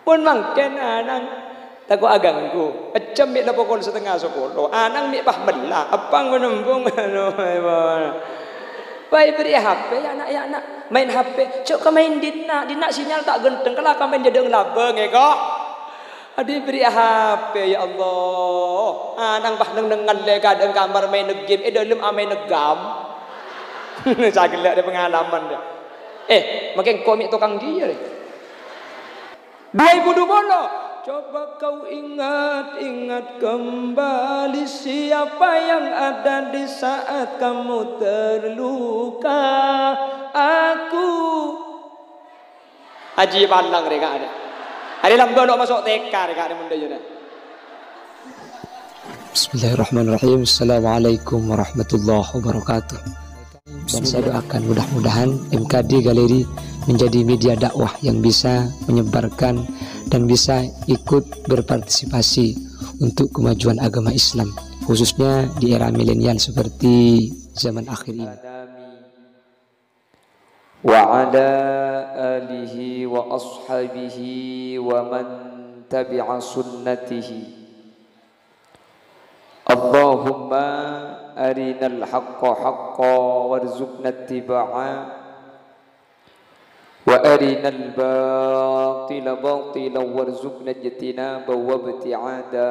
Pun mangken anang taku agangku. Ecem mik pukul setengah 10. Anang mik pah belah. Apang menembung anu. Baik beri HP ya anak main HP. Cok ka main dina sinyal tak genteng kalau ka main jedeng labeng ya kok. Adi beri HP ya Allah. Anang pah dengan le kadang kamar main game dalam main negam. Sagel ada pengalaman dia. Makin komik tukang dia. 2020. Coba kau ingat kembali siapa yang ada di saat kamu terluka. Aku Haji Palang reka ada. Ada lambo nak masuk TK reka ada benda juga. Bismillahirrahmanirrahim. Assalamualaikum warahmatullahi wabarakatuh. Dan saya doakan mudah-mudahan MKD Galeri menjadi media dakwah yang bisa menyebarkan dan bisa ikut berpartisipasi untuk kemajuan agama Islam, khususnya di era milenial seperti zaman akhir ini. Wa ala alihi wa ashabihi wa man tabi'a sunnatihi. Allahumma arinal haqqa haqqa warzuqna ittiba'a wa arinal batila batila warzuqna ijtinaba wa ibti'ada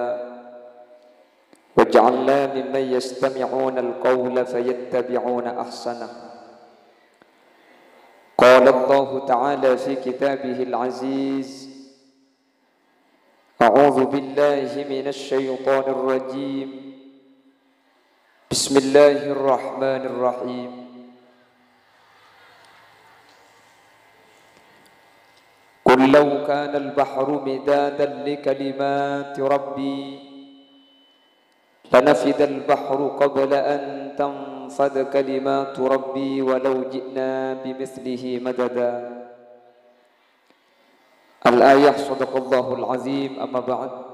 waj'alna mimman yastami'una al-qawla fayattabi'una ahsanah. Qala Allah ta'ala fi kitabihil aziz A'udzu billahi minasy syaithanir rajim. Bismillahirrahmanirrahim. Qul law kana al-bahru midadan li kalimati rabbi lanafida al-bahru qabla an tanfada kalimatu rabbi walau ji'na bimithlihi madada. Al-ayah sadaqallahul azim. Amma ba'd.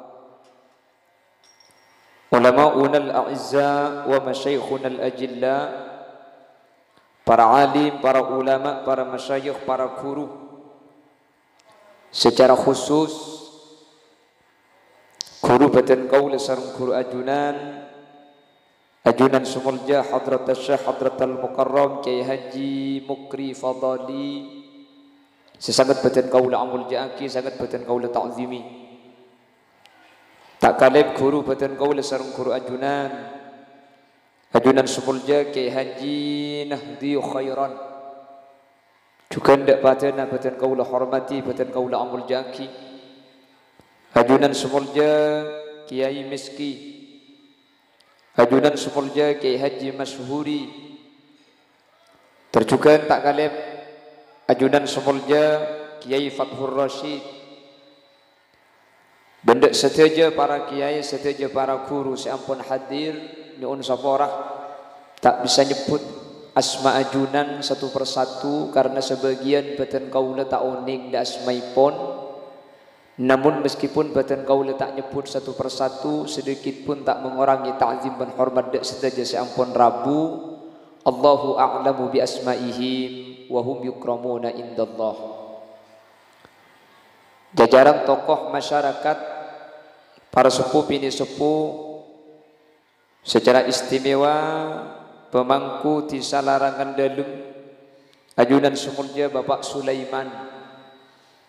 Ulama'una al-a'izza wa masyayikhuna al-ajilla, para alim, para ulama, para masyayikh, para guru, secara khusus guru badan qaul sareng guru ajunan Sumulja Hadrat Syekh Hadrat Al-Mukarram Kiai Haji Mukri Fadali, sesangat badan qaul amul ja'aki, sangat badan qaul ta'zimi. Tak kalib guru badan qaul sareng guru ajunan Sumulja Kiai Haji Nahdi Khairan, juga ndak badan qaul hormati badan qaul amul ja'aki. Ajunan Sumulja Kiai Miski, ajunan Sumulja Kiai Haji Masyhuri, terjuga tak kalib ajunan Sumulja Kiai Fathur Rasyid. Benda seteja para kiai, seteja para guru seampun hadir nyuun saporah tak bisa nyebut asma ajunan satu persatu karena sebagian badan kaula tak uning da asmaipun. Namun meskipun badan kaula tak nyebut satu persatu, sedikit pun tak mengurangi ta'zim dan hormat dak sedaja seampun Rabu. Allahu a'lamu bi asma'ihim wa hum yukramuna indallah. Jajaran tokoh masyarakat, para sepuh bini sepuh, secara istimewa pemangku di salarangan dalem ajunan Sumulja Bapak Sulaiman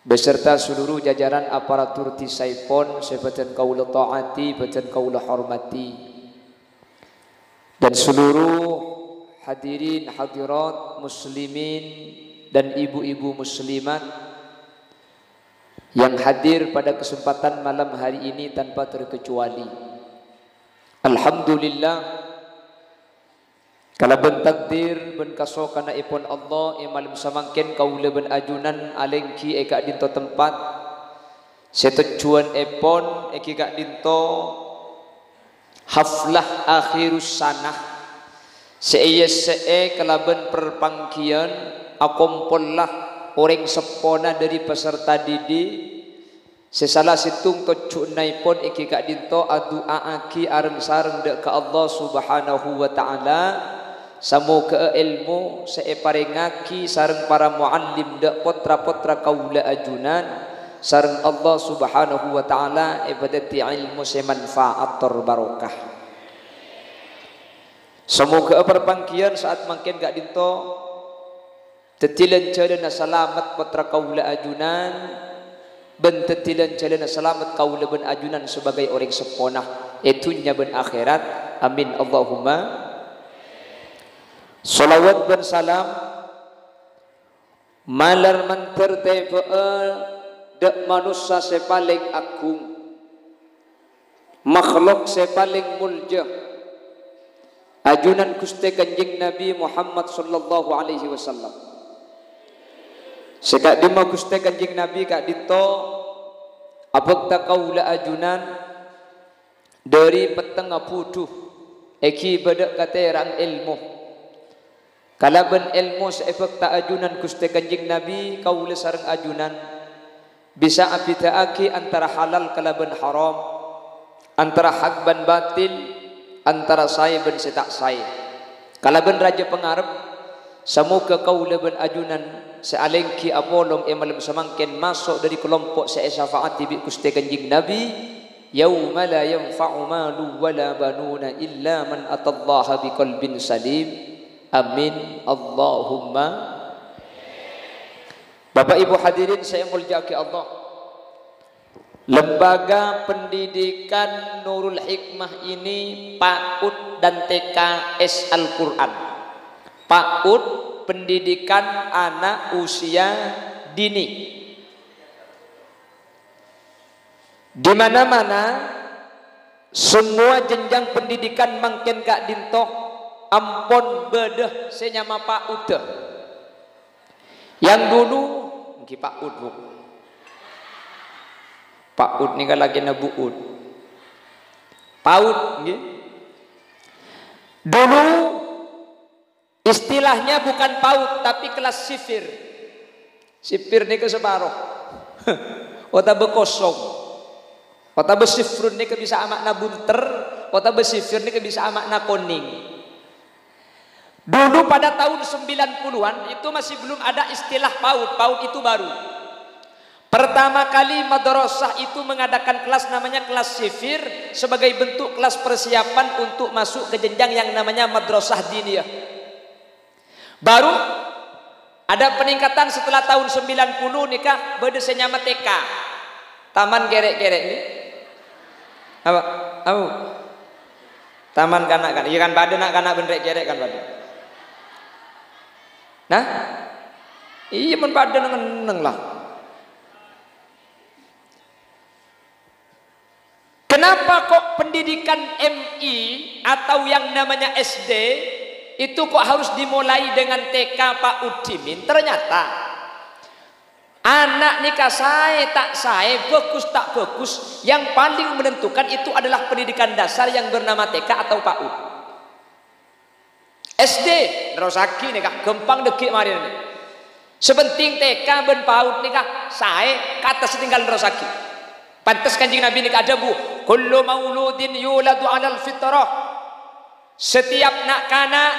beserta seluruh jajaran aparatur di Saipon sebatan kaula taati, batan kaula hormati, dan seluruh hadirin hadirat muslimin dan ibu-ibu muslimat yang hadir pada kesempatan malam hari ini tanpa terkecuali. Alhamdulillah, kalau ben takdir ben kaso kana ipun Allah malam samangken kaula ben ajunan alengki eka dinto tempat setujuan ipun eki kak dinto haflah akhirus sanah seeye kalaben perpangkian akompollah orang sepona dari peserta didik. Sesalah situng tocunai pun iki kak dinto adua aki areng sareng dek ke Allah Subhanahu wa taala samu ke ilmu seeparengaki sareng para muallim dek potra-potra kaula ajunan sareng Allah Subhanahu wa taala ibadati ilmu semanfaat barokah. Semoga perpangkian saat makin gak dinto tetilan jalana selamat putra kaula ajunan ben tetilan jalana selamat kaula ben ajunan sebagai orang seponah itunya ben akhirat. Amin Allahumma. Salawat ben salam malar manter dak manusia sepaling agung, makhluk sepaling mulja, ajunan Gusti Kanjeng Nabi Muhammad sallallahu alaihi wasallam. Sekak dima Gusti Kanjeng Nabi kak dito abek kaula ajunan dari peteng puduh eki badak katerang ilmu. Kalaban ilmu seefek ta ajunan Gusti Kanjeng Nabi kaula sareng ajunan bisa abitaaki antara halal kalaban haram, antara hak ban batil, antara saya ban setak saya. Kalaban raja pengarep semoga kaula ban ajunan sealengki apolong malam semangkin masuk dari kelompok syafaat bi Gusti Kanjeng Nabi yauma la yanfa'u malu wala banuna illa man atallaha biqalbin salim. Amin Allahumma. Bapak Ibu hadirin saya muliakan Allah. Lembaga pendidikan Nurul Hikmah ini PAUD dan TKS Al-Quran. PAUD pendidikan anak usia dini. Di mana-mana semua jenjang pendidikan makin gak dintoh ampon bedah senyama PAUD. Yang dulu nggih PAUD bu. PAUD nih kan lagi nabuud. PAUD nggih. Dulu istilahnya bukan PAUD tapi kelas sifir. Sifir nih ke separuh. Ota bekosong. Ota besifrun nih ke bisa amakna bunter. Ota besifir nih ke bisa amakna koning. Dulu pada tahun 90-an itu masih belum ada istilah PAUD. PAUD itu baru. Pertama kali madrasah itu mengadakan kelas namanya kelas sifir sebagai bentuk kelas persiapan untuk masuk ke jenjang yang namanya madrasah diniyah. Baru ada peningkatan setelah tahun 90 nikah bedesnya nama TK. Taman gerek-gerek ini. Apa? Apa? Taman kanak-kanak. Iya kan badan nak kanak benrek gerek kan badan. Nah, iya men pada neng lah. Kenapa kok pendidikan MI atau yang namanya SD itu kok harus dimulai dengan TK Pak Udimin? Ternyata anak nikah saya tak saya bagus tak bagus, yang paling menentukan itu adalah pendidikan dasar yang bernama TK atau PAUD. SD nerosaki nikah gampang degik mari ini. Sepenting TK ben PAUD nikah saya kata setinggal nerosaki. Pantas Kanjeng Nabi nikah ada bu. Kullu mauludin yuladu 'alal fitrah. Setiap nak kanak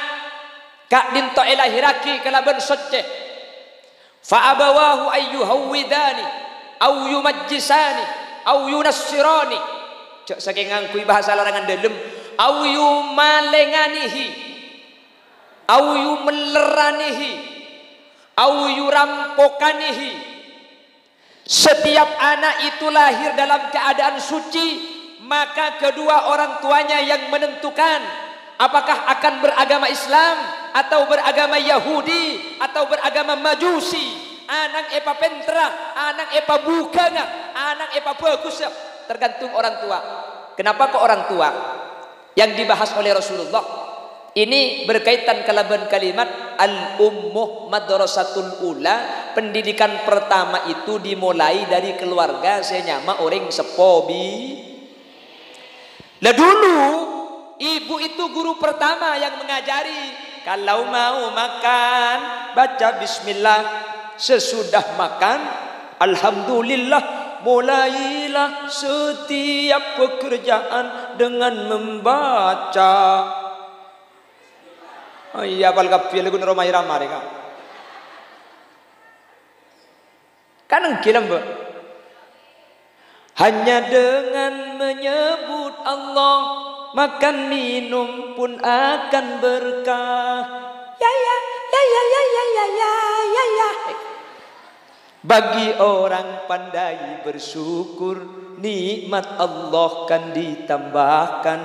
kak dinto lahiraki kalaban soceh. Fa abawahu ayyuhawidani au yumajjisani au yunassirani. Cak saking ngangkui bahasa larangan dalem au yumalenganihi au yumeleranihi au yurampokanihi. Setiap anak itu lahir dalam keadaan suci, maka kedua orang tuanya yang menentukan apakah akan beragama Islam atau beragama Yahudi atau beragama Majusi. Anak epa pentra, anak epa bukana, anak epa bagus, tergantung orang tua. Kenapa kok orang tua yang dibahas oleh Rasulullah? Ini berkaitan kalaban kalimat al-ummuh madrasatul ula. Pendidikan pertama itu dimulai dari keluarga senyama orang sepobi. Lah dulu ibu itu guru pertama yang mengajari kalau mau makan baca bismillah, sesudah makan alhamdulillah, mulailah setiap pekerjaan dengan membaca. Oh iya apal kapil lagu neromai ramah mereka. Kan engkilam be. Hanya dengan menyebut Allah, makan minum pun akan berkah. Ya ya ya ya ya ya ya ya ya ya. Bagi orang pandai bersyukur, nikmat Allah kan ditambahkan.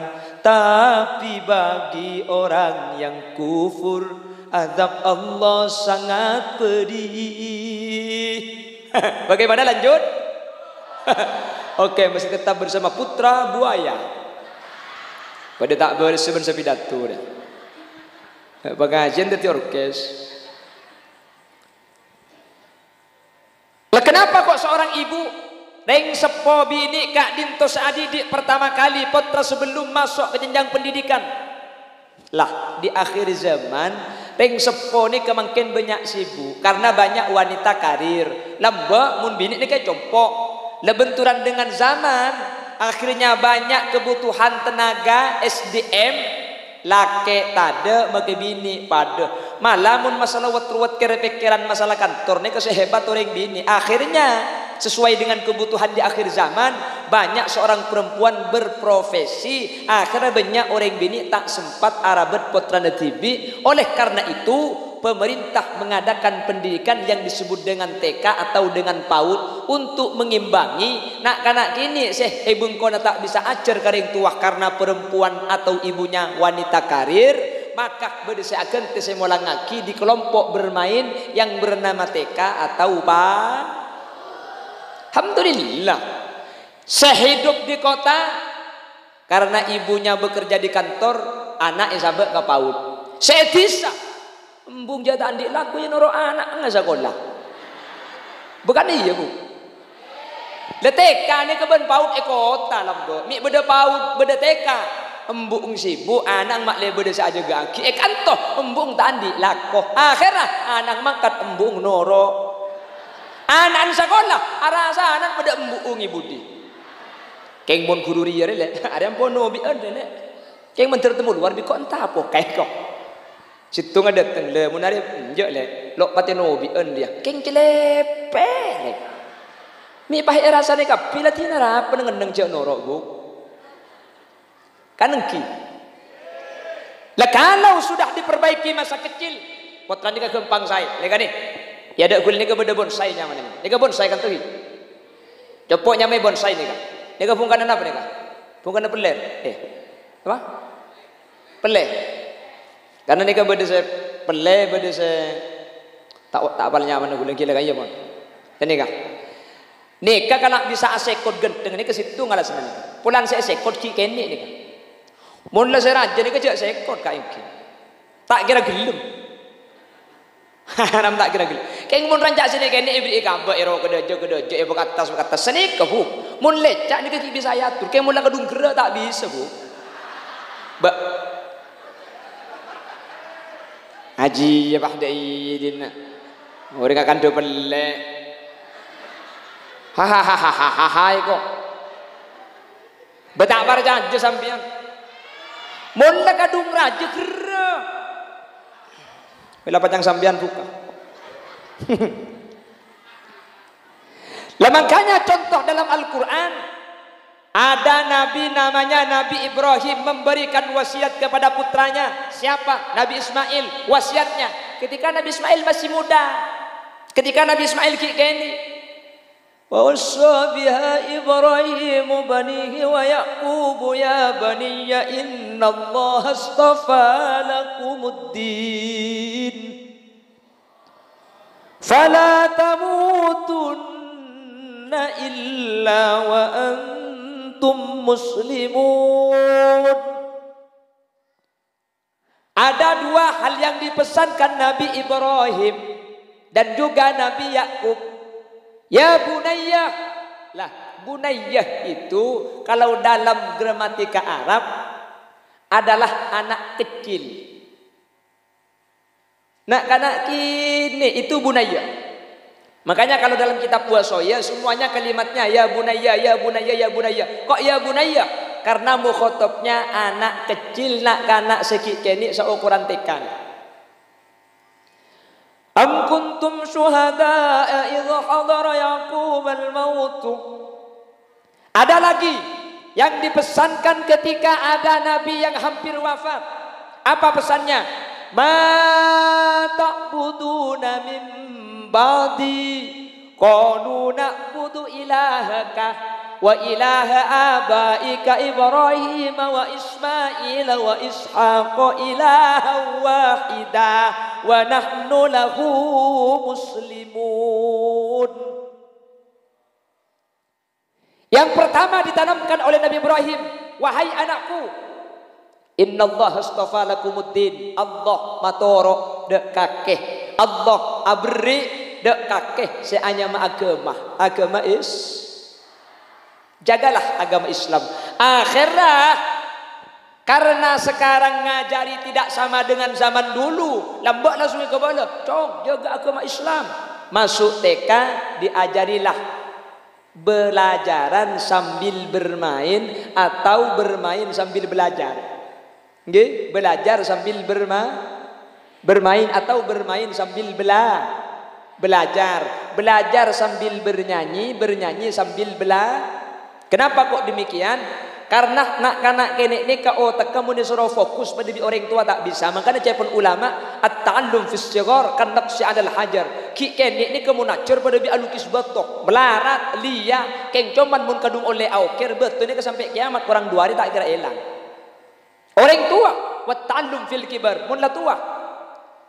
Tapi bagi orang yang kufur, azab Allah sangat pedih. Bagaimana lanjut? Oke, masih tetap bersama Putra Buaya. Pada tak berseben sepidato dah. Pengajian tadi orkes. Lah kenapa kok seorang ibu reng sepo bini kak dinto seadidik pertama kali putra sebelum masuk ke jenjang pendidikan? Lah di akhir zaman reng sepo ni kemungkinan banyak sibuk karena banyak wanita karir. Lamba mun bini ni kayak compok. Lebenturan dengan zaman, akhirnya banyak kebutuhan tenaga SDM, laki tade make bini pada. Malah mun masalah wat-wat kira-pikiran masalah kantor ni kesehebat orang bini. Akhirnya sesuai dengan kebutuhan di akhir zaman, banyak seorang perempuan berprofesi. Akhirnya banyak orang bini tak sempat arabet putra TV. Oleh karena itu pemerintah mengadakan pendidikan yang disebut dengan TK atau dengan PAUD untuk mengimbangi. Nak kanak kini ibu kona tak bisa ajar karing tuah karena perempuan atau ibunya wanita karir, maka berdesakan tesemolangaki di kelompok bermain yang bernama TK atau PAUD. Alhamdulillah sehidup di kota karena ibunya bekerja di kantor, anak isabek ke PAUD. Setisa embung jatah andik laku yang noro anak nggak sekolah. Bukan iya bu. Leteka ni keben PAUD ekota lambo. Mi beda PAUD beda TK. Embung sibuk anak mak le beda saja gaki. Kantoh embung tak andik laku. Akhirnya anak makat embung noro. Anak sekolah arasa anak beda embung ibudi. Keng bon guru ria le. Ada yang pono bi ada le. Keng menteri temu luar bi kok entah apa kayak kok. Situ nga datang le munari njek le lok pateno bi en dia keng celepe mi pah rasa ni ka pila tinara penengendeng cek norok bu kanengki lah kalau sudah diperbaiki masa kecil potran nika gempang saya lega nih ya ada gul nika beda bonsai nyaman ini nika bonsai kan tuh cepok nyamai bonsai nika bungkanan apa nika bungkanan peler apa peler. Karena ni kan benda saya pelai, benda saya tak apalnya mana gula gila kaya pun. Dan ni kan kalau bisa asekot genteng ni ke situ ngalah sebenarnya. Pulang saya asekot ki kene ni kan. Mula saya raja ni kerja asekot kaya ki. Tak kira gelum. Nam tak kira gelum. Keng mun rancak sini kene ibri kabak ero kedojo ibu atas seni ke bu. Mun lecak ni ke bisa atur. Keng mula kedung gerak tak bisa bu. Haji ya bah daidin. Orang akan do pelek. Hahaha kok. Betabar janji sampean. Mun la kadung raja gera. Bila pacang sampean buka. Lah makanya contoh dalam Al-Qur'an ada nabi namanya Nabi Ibrahim memberikan wasiat kepada putranya. Siapa? Nabi Ismail. Wasiatnya ketika Nabi Ismail masih muda. Ketika Nabi Ismail kini. Wa wassa biha Ibrahim banihi wa Yaqub ya baniya innallaha astafa lakumuddin. Fala tamutunna illa wa muslimun. Ada dua hal yang dipesankan Nabi Ibrahim dan juga Nabi Yakub. Ya bunayya. Lah, bunayya itu kalau dalam gramatika Arab adalah anak kecil. Nak kanak kini itu bunayya. Makanya kalau dalam kitab Wasoya semuanya kalimatnya ya bunayya, ya bunayya, ya bunayya. Kok ya bunayya? Karena mukhotobnya anak kecil nak kanak sekik keni seukuran tekan. Am kuntum syuhada'a idh hadara Yaqub al-maut. Ada lagi yang dipesankan ketika ada nabi yang hampir wafat. Apa pesannya? Ma ta'buduna min ba'di qalu na'budu ilahaka wa ilaha abaika Ibrahim wa Ismail wa Ishaq ilaha wahida wa nahnu lahu muslimun. Yang pertama ditanamkan oleh Nabi Ibrahim, wahai anakku, innallaha astafa lakumuddin, Allah matoro dek kakeh, Allah abri dek kakeh seanyama agama jagalah agama Islam. Akhirnya karena sekarang ngajari tidak sama dengan zaman dulu, lambat langsung ke bala, cong jaga agama Islam. Masuk TK diajarilah belajaran sambil bermain atau bermain sambil belajar. Nggih, belajar sambil bermain atau bermain sambil belajar. Belajar sambil bernyanyi, bernyanyi sambil Kenapa kok demikian? Karena nak kene ni ka otak kamu ni suruh fokus pada orang tua tak bisa. Makanya cepon ulama at-ta'allum fi as-sighar kan naqsi 'ala al-hajar. Ki kene ni kamu nacer pada bi alukis betok, melarat, lia, keng coman mun kadung oleh aukir betul ni ke sampai kiamat kurang 2 hari tak kira hilang. Orang tua wa ta'allum fil kibar, mun la tua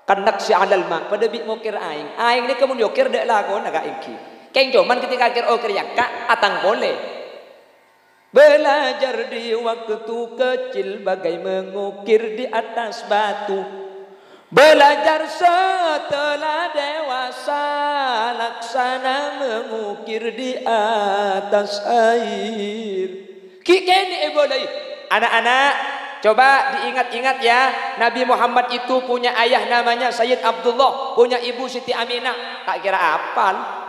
kan naqsi 'ala al-ma pada bi mokir aing. Aing ni kamu yokir dek lah kon agak ingki. Keng coman ketika kir okir yang ka atang boleh. Belajar di waktu kecil bagai mengukir di atas batu. Belajar setelah dewasa laksana mengukir di atas air. Kikeni boleh. Anak-anak coba diingat-ingat ya. Nabi Muhammad itu punya ayah namanya Sayyid Abdullah, punya ibu Siti Aminah. Tak kira apal.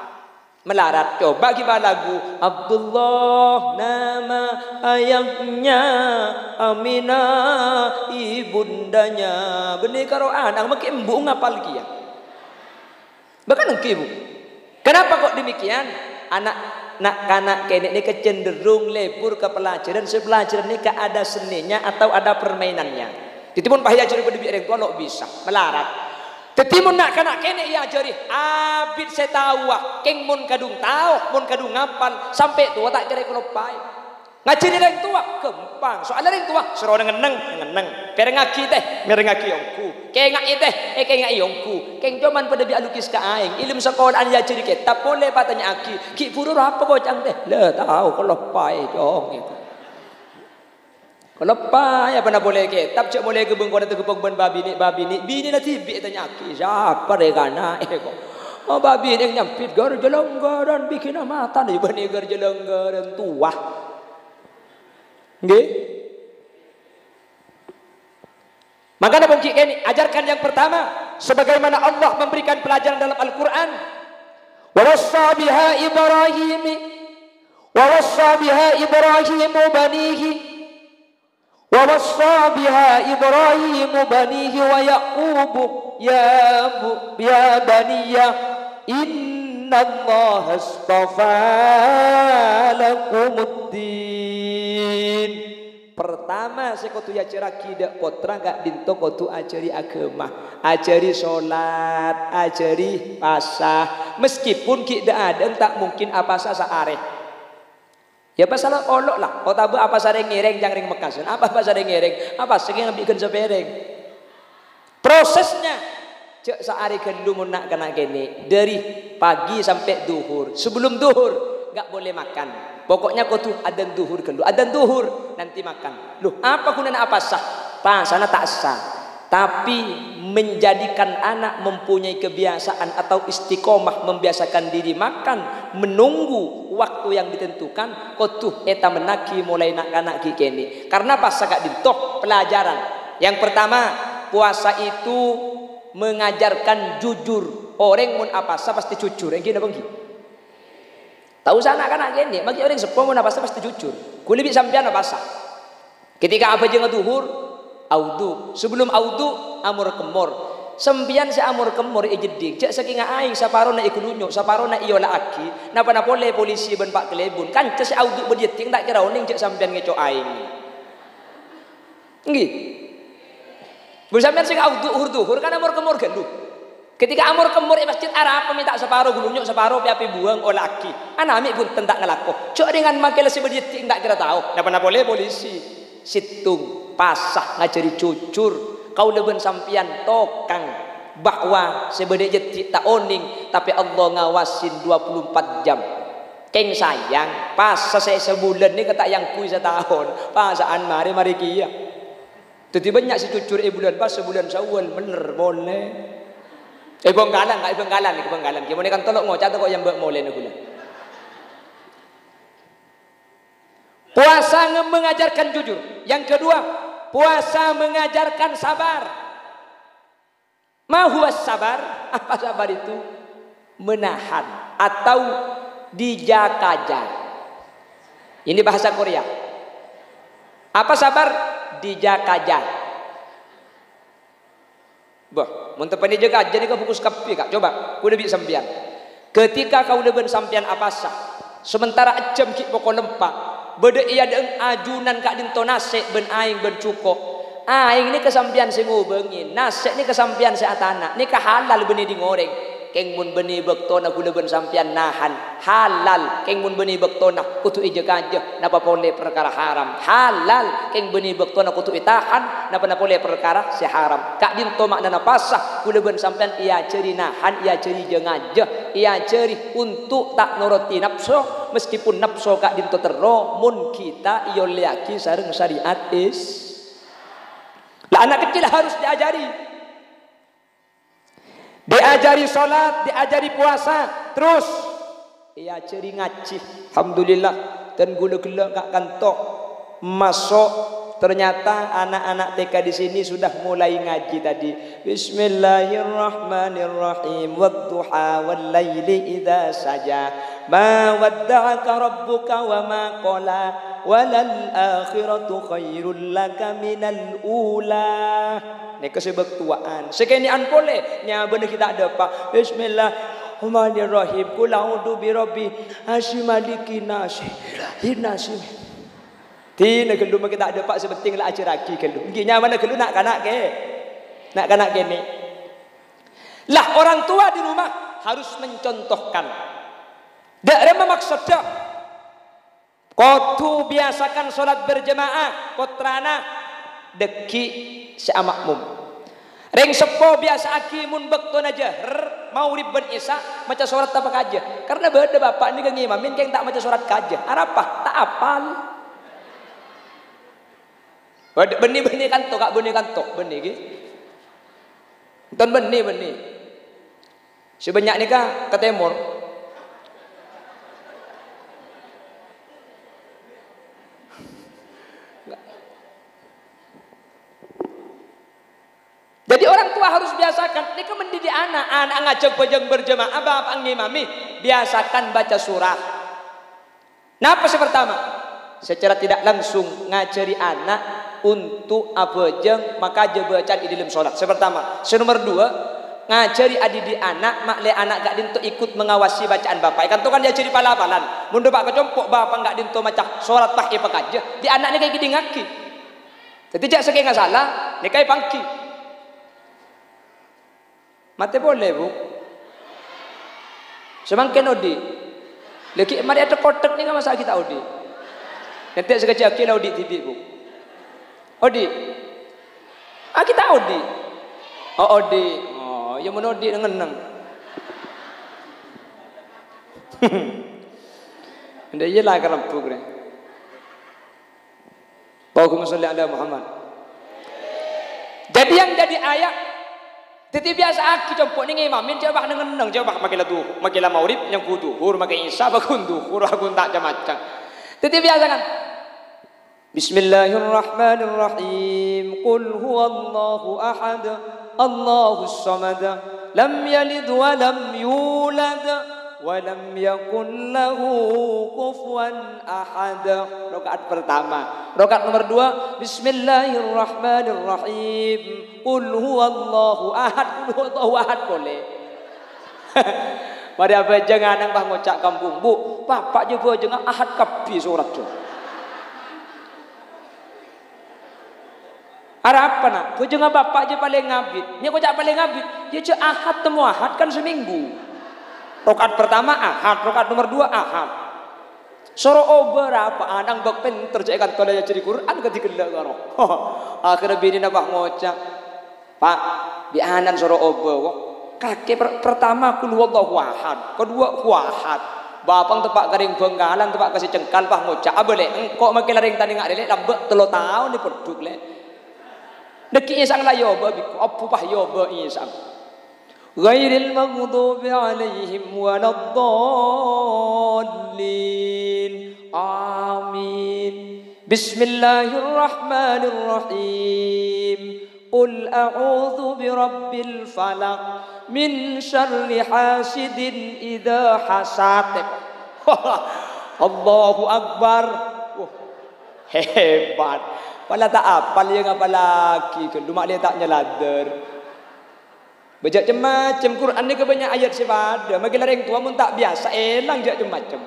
Melarat, coba gimana lagu Abdullah nama ayahnya, Aminah ibundanya. Benih karo anak makin embu ngapal kia. Bahkan engke bu. Kenapa kok demikian? Anak kene ini kecenderung lebur ke pelajaran. Sepelajaran ini ada seninya atau ada permainannya. Ditipun pahaya jadi pada biar kalau bisa melarat. Tetimun nak kanak kene ia ajari abid setawa keng mun kadung tahu mun kadung ngapal sampai tua tak kira kelopai ngajari orang tua kempang soalnya orang tua seru ngeneng perengaki teh merengaki yongku kengak teh kengak yongku keng cuman pada biar lukis ke aing ilmu sekolah anja jadi kitab boleh patanya aki ki purur apa bocang teh le tahu kelopai dong itu. Kalau apa ya pernah boleh ke, tapi cak boleh ke bengkok ada tegepok ban babi ni, bini nanti bi tanya aki, siapa regana kok, oh babi yang nyampit gar jelenggaran bikin mata nih bani gar jelenggaran tua, nggih. Maka ada bongki ini ajarkan yang pertama, sebagaimana Allah memberikan pelajaran dalam Al-Quran, wawassa biha Ibrahim banihi. ووصى بها إبراهيم بنيه ويعقوب يا بني إن الله اصطفى لكم الدين. Pertama saya kotu ajari dak potra gak dinto kotu ajari agama, ajari sholat, ajari pasah. Meskipun kita ada tak mungkin apa saareh. Ya pasal olok lah. Kau tahu apa sareng ngereng jang ring mekasan. Apa sareng ngereng? Apa sing bikin sepereng. Prosesnya cek sehari kedua nak kena gini dari pagi sampai duhur. Sebelum duhur nggak boleh makan. Pokoknya kau tuh adzan duhur kedua. Adzan duhur nanti makan. Loh apa gunanya apa sah? Sana tak sah. Tapi menjadikan anak mempunyai kebiasaan atau istiqomah membiasakan diri makan menunggu waktu yang ditentukan kotuh eta menaki mulai nak kini karena pas agak dintoh pelajaran yang pertama puasa itu mengajarkan jujur orang mun apa sah pasti jujur yang gini bangki tahu sana anak gini bagi orang sepuh mun apa sah pasti jujur kulibi sampean apa sah ketika apa jangan duhur audu sebelum audu amur kemur sembian si amur kemur jedik cek saking aing saparo na ikulunyuk saparo na iyo laaki napa pole polisi ben pak kelebun kan cek si auduk bedieting tak kira oning cek sampean ngeco aing nggih bersampean sing auduk hur-duhur kan amur kemur gendu ketika amur kemur masjid Arab minta separo gulunyuk separo piapi buang o laki anami pun tentak ngelako cok dengan makel si bedieting tak kira tahu napa pole polisi situng pasah ngajari cucur kau leben sampian tokang bahwa sebede jetik tak oning tapi Allah ngawasin 24 jam keng sayang pas saya sebulan ni kata yang kui setahun pasaan mari kia jadi banyak si cucur bulan pas sebulan Syawal bener boleh bengkalan gimana kan tolok ngocak kok yang mbak boleh gula puasa mengajarkan jujur yang kedua puasa mengajarkan sabar. Mahuas sabar? Apa sabar itu? Menahan atau dijakaja. Ini bahasa Korea. Apa sabar? Dijakaja. Bah, mun tepani jakaja ni ka fokus kapi kak. Coba, ku lebih sampian. Ketika kau leben sampian apa sah? Sementara jam ki pokok lempak. Bede iya deung ajunan kak dinto nase ben aing ben cuko aing ni kesampian sing ngubengin nase ni kesampian si atana ni halal benih di ngoreng keng mun benih bektona kula ben sampian nahan halal keng mun benih bektona kutu ije kanje napa pole perkara haram halal keng benih bektona kutu itahan napa pole perkara si haram kak dinto makna pasah kula ben sampian iya ceri nahan iya ceri jengaje iya ceri untuk tak nuruti nafsu meskipun nafsu kak dinto terro mun kita iyo liaki sareng syariat is lah anak kecil harus diajari salat diajari puasa terus iya ceri ngaji alhamdulillah dan gula-gula kak kantok masuk ternyata anak-anak TK di sini sudah mulai ngaji tadi bismillahirrahmanirrahim wadduha wal laili idza saja ma wadda'aka rabbuka wa ma qala walal akhiratu khairul laka minal ula ni kesebektuaan sekenian boleh nya bener kita ada pak bismillahirrahmanirrahim qul a'udzu birabbi asy-maliki nasi hinasi tina gelu kita ada pak sepenting lah ajar lagi gelu nginya mana gelu nak kanak gini lah orang tua di rumah harus mencontohkan dak maksud dak kotu biasakan sholat berjemaah kotrana deki seamakmum ring sepo biasa akimun bektona jahr maurib ben isya maca sholat apa kaja karena beda bapak ini ngimamin keng tak maca sholat kaja arapah tak apal benih kantok kak benih kantok benih ki ton benih sebanyak ni kah ke timur jadi orang tua harus biasakan ini kan mendidik anak ngajak bajang berjemaah bapak ngimami biasakan baca surah napa sih pertama secara tidak langsung ngajari anak untuk abajeng maka aja bacaan di dalam sholat sepertama nomor 2 ngajari adidi anak makle anak gak dinto ikut mengawasi bacaan bapak kan tuh kan dia jadi pala-palan mundur pak kecompok bapak gak dinto macam sholat pak ipak aja di anak ini kayak gini ngaki jadi jak sekali nggak salah ini kayak pangki mati boleh bu semakin odi lagi mari ada kotak ni kan masa kita odi nanti sekejap kita odi tidik bu odi kita odi odi yang mana odi ngeneng ndak iya lah kerempuk ni Allahumma sholli ala Muhammad jadi yang jadi ayat tetapi biasa aki compok ni imamin coba ngeneng coba makilah maurib yang kuduhur makai isya bakunduhur aku tak macam tetapi biasa kan Bismillahirrahmanirrahim Qul huwallahu ahad Allahus samad lam yalid wa lam yulad wa lam yakul lahu kufuwan ahad. Rakaat pertama. Rakaat nomor 2, bismillahirrahmanirrahim. Qul huwallahu ahad. Qul huwallahu ahad boleh. Mari apa jangan nang bah ngocak kampung bu, bapak je bo jangan ahad kapi surat tu. Ada apa nak? Bo jangan bapak je paling ngabit. Nya kocak paling ngabit. Dia je ahad temu ahad kan seminggu. Rakaat pertama ahad, rakaat nomor 2 ahad. Soro ober apa anang bak pen terjadikan kalau jadi Quran ketika gelak karo. Akhirnya bini nabak ngocak. Pak, di anan soro ober. Kakek pertama kul huwallahu ahad, kedua ahad. Bapang tepak garing benggalan tepak kasih cengkal bah ngocak. Abele engkau makin laring tani ngak lele lambek 3 tahun di peduk le. Deki isang layo ba biku apu pah yo ba isang. Ghairil maghdubi alaihim waladdallin. Amin. Bismillahirrahmanirrahim. Qul a'udzu birabbil falaq min syarri hasidin idza hasad. Allahu akbar. Hebat. Pala tak apal yang apa lagi kan lumak dia tak nyeladar. Baca macam Quran ni ke banyak ayat sepada. Bagi orang tua mun tak biasa elang je macam.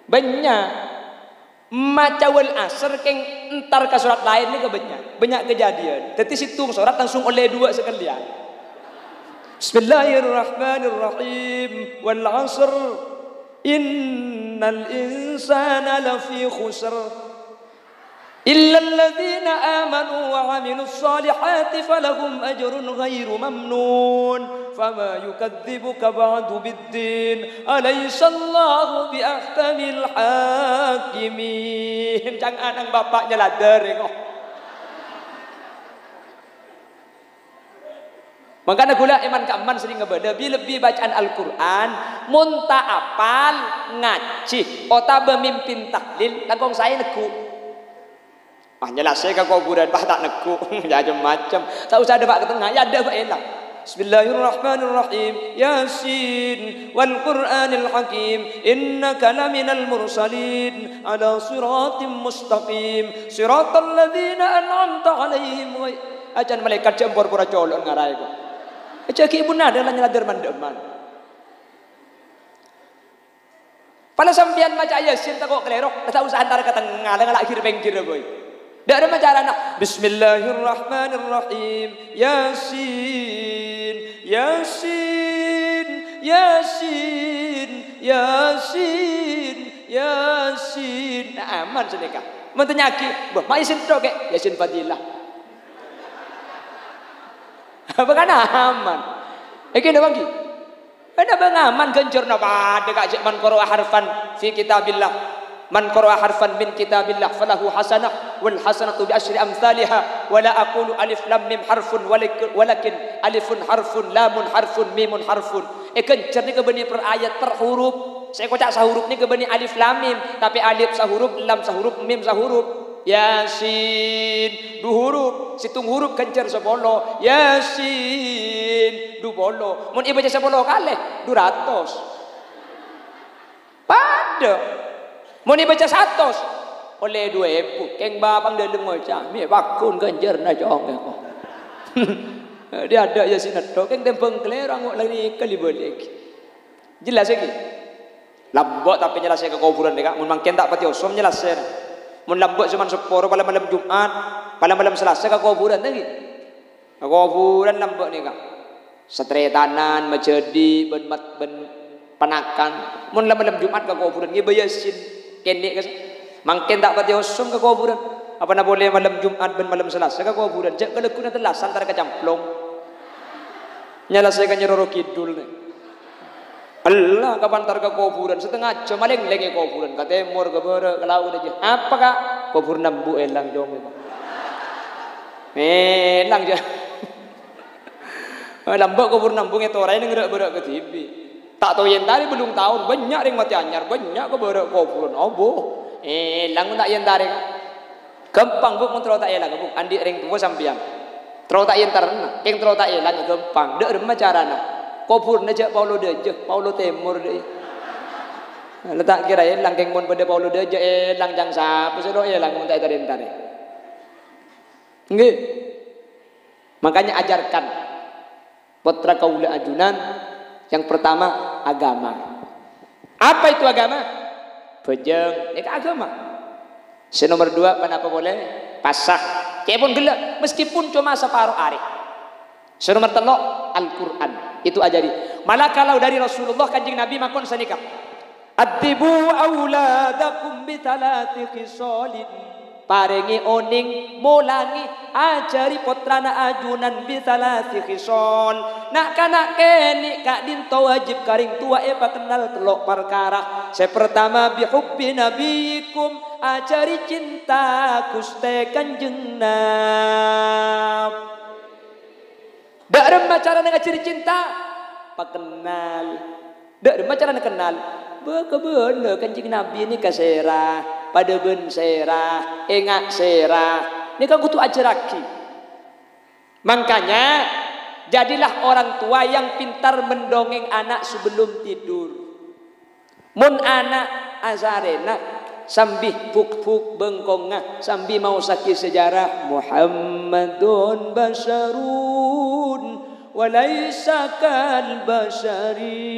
Banyak macawal asar keng entar ke surat lain ni ke banyak kejadian. Tapi situ surat langsung oleh 2 sekalian. Bismillahirrahmanirrahim. Wal 'asr innal insana lafi khusr illa alladhina amanu wa 'amilus solihati falahum ajrun ghairu mamnun. Fama yukadzibuka ba'du biddin alaysa Allahu bi ahkamil hakimin. Jangan ang bapaknya ladar kok. Makanya gula iman keaman sering ngebeda lebih bacaan Al-Quran munta apal ngaji ota bemimpin tahlil langkong saya neku. Jelas saya ke kuburan bah tak neku. Ya macam tak usah ada pak ke tengah ya ada pak elang. Bismillahirrahmanirrahim. Yasin wal Qur'anil Hakim innaka laminal mursalin ala siratim mustaqim siratal ladzina an'amta alaihim. Acan malaikat jempor pura colok ngarai ko. Aca ki ibuna adalah nyeladar mandeman. Pala sampean maca Yasin tak kok klerok, tak usah antar ke tengah dengan akhir bengkir boy. Dak ada macam nak. Bismillahirrahmanirrahim. Yasin, Yasin, Yasin, Yasin, Yasin. Nah, aman sedekah. Mentenyaki, bah, mai Yasin tok ke Yasin Fadilah. Apa kan aman? Iki ndak bangki. Ada bang aman gencur napa dekat man qara harfan fi kitabillah. Man qara'a harfan min kitabillah falahu hasanah wal hasanatu bi asyri amsalha wa la aqulu alif lam mim harfun walakin alifun harfun lamun harfun mimun harfun. Kencer ni ke beni per ayat per huruf. Saya kocak sahuruf ni ke beni alif lam mim tapi alif sahuruf lam sahuruf mim sahuruf. Yasin du huruf situng huruf kencer sebolo Yasin du bolo mun ibaca sebolo kalih 200 pada mau ni baca 100 oleh 2000 keng babang dia lengoy cah mi bakun ganjar na jong ko. Dia ada Yasin tok keng tempeng klerang kok lagi kali balik. Jelas lagi. Lambok tapi jelas ke kuburan deka mun mangken tak pati osom jelas. Mun lambok cuman seporo pada malam Jumat, pada malam Selasa ke kuburan lagi. Ke kuburan lambok ni kak. Setretanan menjadi ben panakan. Mun malam Jumat ke kuburan ngi Yasin kendek kas mangken tak pati osum ke kuburan apa nak boleh malam Jumat ben malam Selasa ke kuburan jak kelekuna telas antara kecamplong nyala saya kan nyeroro kidul ni Allah kapan tar ke kuburan setengah jam maling lagi kuburan ke timur ke barat ke laut aja apa kak kubur nambu elang jom elang je lambak kubur nambu ngetorai ni gerak-gerak ke TV. Tak tahu yang tadi belum tahu banyak yang mati anyar banyak ke berak kuburan obo lang tak yang tadi gampang buk mentro tak elang buk andi ring tua sampian tro tak yang terna yang tro tak elang gampang dek macam mana kubur aja Paulo deje Paulo Timur deh Letak kira lang keng mon pada Paulo deja lang jang sapa sedo lang mun tak tari. Nggih. Makanya ajarkan putra kaula ajunan yang pertama agama. Apa itu agama? Bejeng, ini agama. Nomor 2, kenapa boleh? Pasah. Kepun gelap, meskipun cuma separuh hari. Nomor 3, Al-Quran. Itu ajari. Malah kalau dari Rasulullah kanjeng Nabi makon sanikah. Adibu auladakum bitalati khisalin. Parengi oning mulangi ajari putrana ajunan bitalati khisal. Nak kanak keni kak dinto wajib karing tua eba kenal telok perkara. Pertama bihubbi nabiyikum ajari cinta kuste kanjeng Nabi. Dak remah cara ngajari cinta pakenal. Dak remah cara kenal. Bener kanjeng Nabi ini kaserah. Pada ben serah, engak serah. Ini kan kutu ajaraki. Makanya jadilah orang tua yang pintar mendongeng anak sebelum tidur. Mun anak azarena sambil buk-buk bengkongah sambil mau sakit sejarah Muhammadun basharun walaysa kal bashari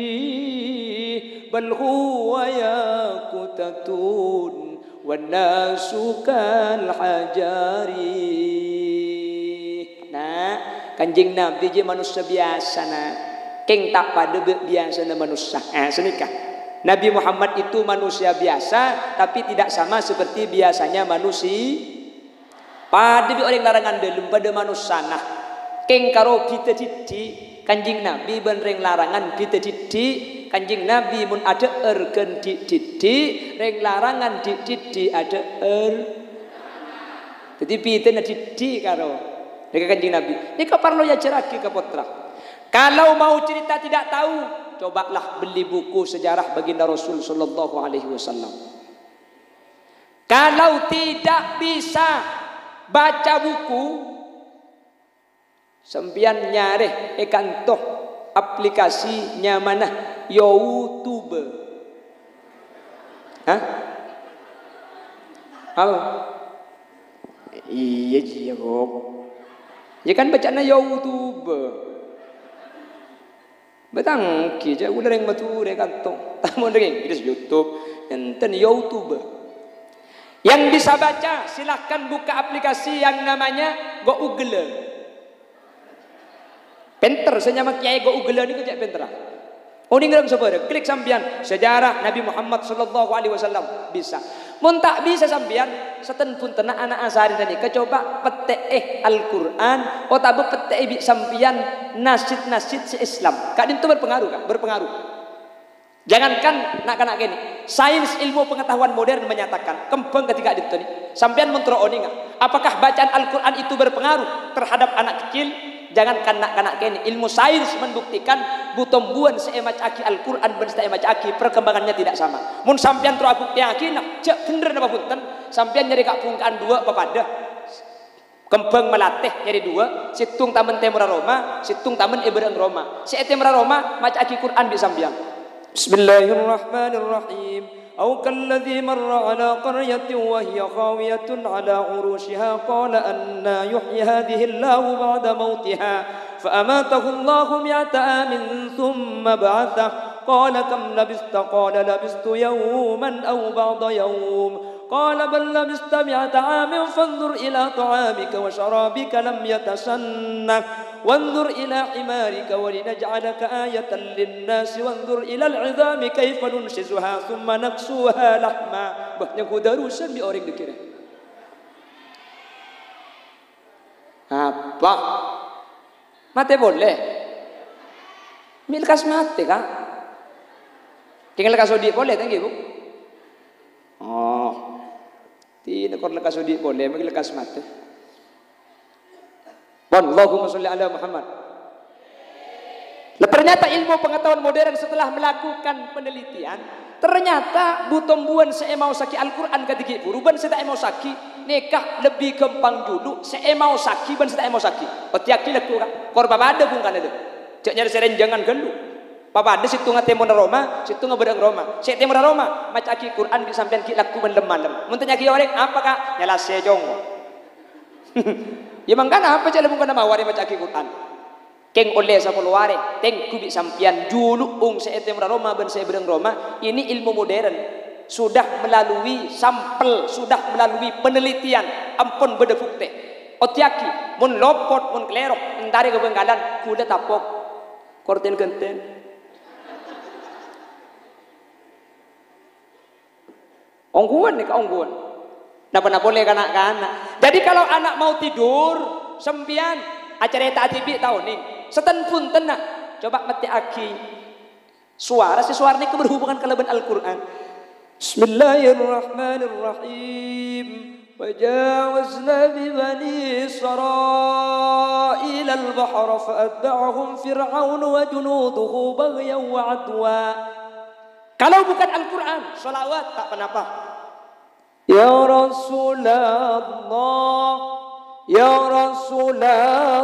bal huwa yaqutatun wanasu kal hajari. Nah, kanjeng Nabi je manusia biasa nah. Keng tak pada biasa na manusia. Senikah. Nabi Muhammad itu manusia biasa tapi tidak sama seperti biasanya manusia. Pada orang larangan dalam pada manusia nah. Keng karo kita didik kanjeng Nabi benreng larangan kita didik. Kanjeng Nabi mun ada ergen didik, reng larangan didik ada Jadi piten didik karo. Nek kanjeng Nabi. Nek perlu ya ceraki ke putra. Kalau mau cerita tidak tahu, cobalah beli buku sejarah baginda Rasul sallallahu alaihi wasallam. Kalau tidak bisa baca buku, sempian nyareh ekantoh aplikasinya mana? YouTube. Hah? Apa? Iya jawab. Ya kan bacanya YouTube. Betang kija udah yang batu rekan tong. Tamu dengeng itu YouTube. Enten YouTube. Yang bisa baca silahkan buka aplikasi yang namanya Google. Penter senyama kiai Google ini kejak penter. Oni ngerang sabar, klik sambian sejarah Nabi Muhammad sallallahu alaihi wasallam bisa. Mun tak bisa sambian seten pun tenang anak asari tadi kecoba petek Al-Qur'an atau petek bi sambian nasid-nasid si Islam. Kak itu berpengaruh Kak, berpengaruh. Jangankan nak gini, sains ilmu pengetahuan modern menyatakan kembang ketika itu nih. Sambian mentro oni enggak? Apakah bacaan Al-Qur'an itu berpengaruh terhadap anak kecil? Jangan kanak-kanak kini ilmu sains membuktikan butombuan seemac aki Al-Quran ben seemac aki perkembangannya tidak sama. Mun sampean tro aku yakin cek bener napa punten sampean nyari kak pungkaan dua pepada kembang melatih nyari dua situng tamen temura Roma situng tamen ibrang Roma si temura Roma mac aki Quran di sampean. Bismillahirrahmanirrahim. أو كالذي مر على قرية وهي خاوية على عروشها قال أنى يحيي هذه الله بعد موتها فأماته الله 100 عام ثم بعثه قال كم لبثت قال لبثت يوما أو بعض يوم قال بل لبثت 100 عام فانظر إلى طعامك وشرابك لم يتسنه وانظر إلى حمارك ولنجعلك آية للناس وانظر إلى العظام كيف ننشزها ثم نكسوها لحما. Yang kudarusan di orang dikira. Apa? Mate boleh? Milkas mate Kak? Tinggal kasudi boleh tanggi Bu? Oh. Tidak kor kasudi boleh, milkas mate. Allahumma sholli ala Muhammad. Ternyata ilmu pengetahuan modern setelah melakukan penelitian, ternyata butombuan seemau saki Al-Quran ketika buruban seda emau saki nikah lebih gampang dulu seemau saki ban seda emau saki. Otiaki laku korba pada pun kan itu. Cak nyari seren jangan gelu. Papa ada situ ngate mon Roma, situ ngabedang Roma. Sik temo Roma, maca ki Quran ki sampean ki laku menlem-lem. Mun tanya ki orang apakah nyala sejongo. Ya mangkana apa cale bukan nama wari maca ki Quran. Keng oleh sa keluare, teng kubi sampian julu ung se temo Roma ben se bedang Roma, ini ilmu modern. Sudah melalui sampel, sudah melalui penelitian, ampun beda bukti. Otiaki, mun lopot, mun klerok, entari ke Bengkalan, kuda tapok, korten genten. Ongguan nih, ongguan. Napa boleh kanak-kanak. Jadi kalau anak mau tidur, sempian, acara tak tibi tahu nih. Seten pun tenak. Coba mati aki. Suara ini berhubungan kelebihan Al-Quran. Bismillahirrahmanirrahim. وجاوزنا ببني إسرائيل البحر فأتبعهم فرعون وجنوده بغيا وعدوا. Kalau bukan Al-Quran, sholawat tak kenapa. Ya Rasulullah, Ya Rasulullah,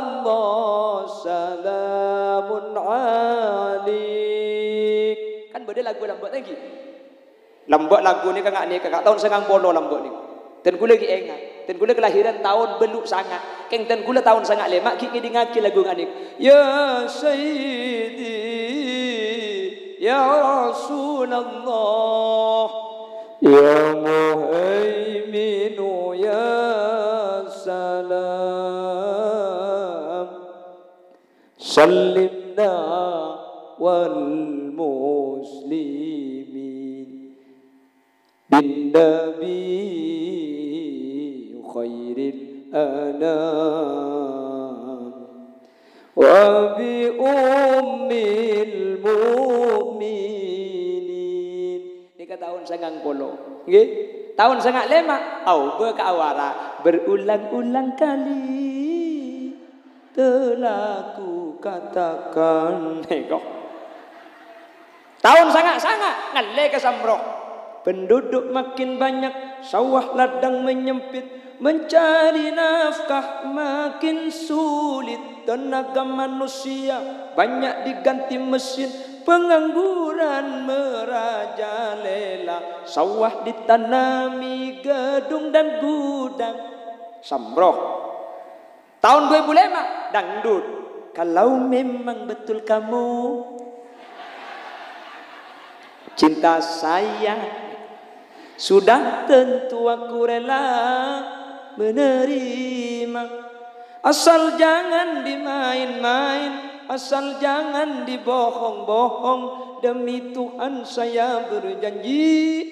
salamun alik. Kan beda lagu lambak lagi. Lambak lagu ni kakak tahun sengang polo lambak ni. Dan gula lagi ingat. Dan gula kelahiran tahun beluk sangat. Keng dan gula tahun sangat lemak. Kiki dingaki lagu nganik. Ya Sayyidi, Ya Rasulullah, Ya Muhaiminu, Ya Salam, Sallimna wal muslimin bin Nabi khairil anam wa bi ummil mu'minin. Ini tahun sangang polo, nggih. Tahun sangat lema, au berkawara berulang-ulang kali telah ku katakan. Kok tahun sangat-sangat ngalle ke Samroh. Penduduk makin banyak, sawah ladang menyempit, mencari nafkah makin sulit, tenaga manusia banyak diganti mesin, pengangguran merajalela, sawah ditanami gedung dan gudang. Samroh tahun 2005 dangdut. Kalau memang betul kamu cinta saya, sudah tentu aku rela menerima. Asal jangan dimain-main, asal jangan dibohong-bohong. Demi Tuhan saya berjanji.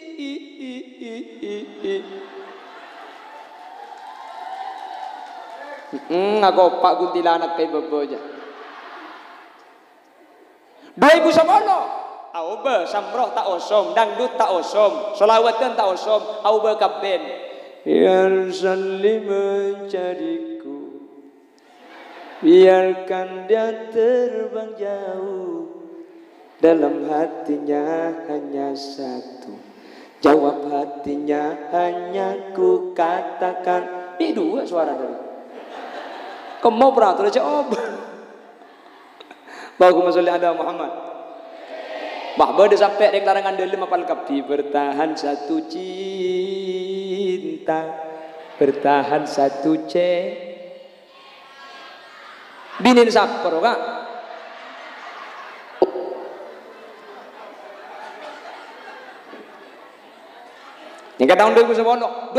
Aku pak kuntilanak kay beboja. 2010 Auba Samroh tak osom, dangdut tak osom, solawatan tak osom, auba kaben. Biar saling mencariku, biarkan dia terbang jauh. Dalam hatinya hanya satu, jawab hatinya hanya ku katakan. Ini dua suara tadi. Kamu mau beratur jawab. Allahumma sholli ala Muhammad. Bahwa dia sampai dengan larangan dalam apal kapti. Bertahan satu cinta, bertahan satu binin sapper kak. Ini tahun 2015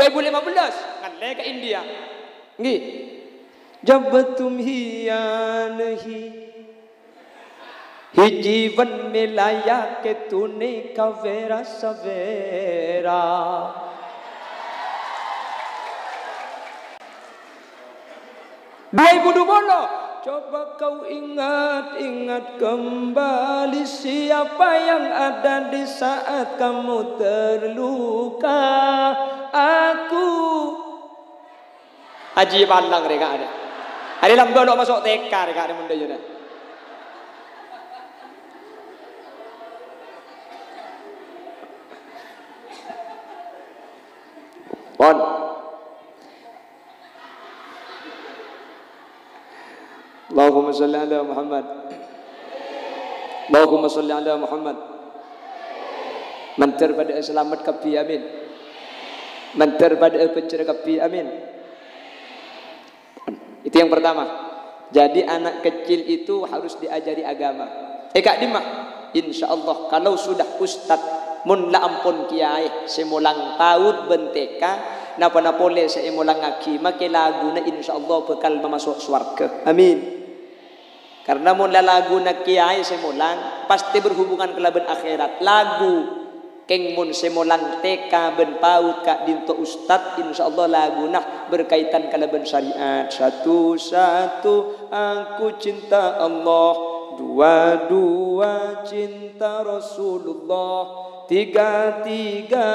ngalle ke India. Nggih. Jabatum hiyanahi जीवन मिलाया के तूने कवेरा सवेरा. Coba kau ingat kembali siapa yang ada di saat kamu terluka. Aku Haji Pandang mereka ada. Ada lambat nak masuk TK mereka ada benda je. Pon. Allahumma sholli ala Muhammad. Allahumma salli ala Muhammad. Mantar pada selamat kapi amin. Mantar pada pencerah kapi amin. Itu yang pertama. Jadi anak kecil itu harus diajari agama. Kak Dimah, insyaallah kalau sudah ustad mun la ampun kiai semulang paut benteka napa boleh semulang aki make laguna insyaallah bakal masuk surga. Amin. Karena mun la laguna kiai semulang pasti berhubungan kelaban akhirat. Lagu keng mun semulang teka ben paut kak dinto ustad insyaallah laguna berkaitan kelaban syariat. Satu-satu aku cinta Allah, dua-dua cinta Rasulullah, tiga-tiga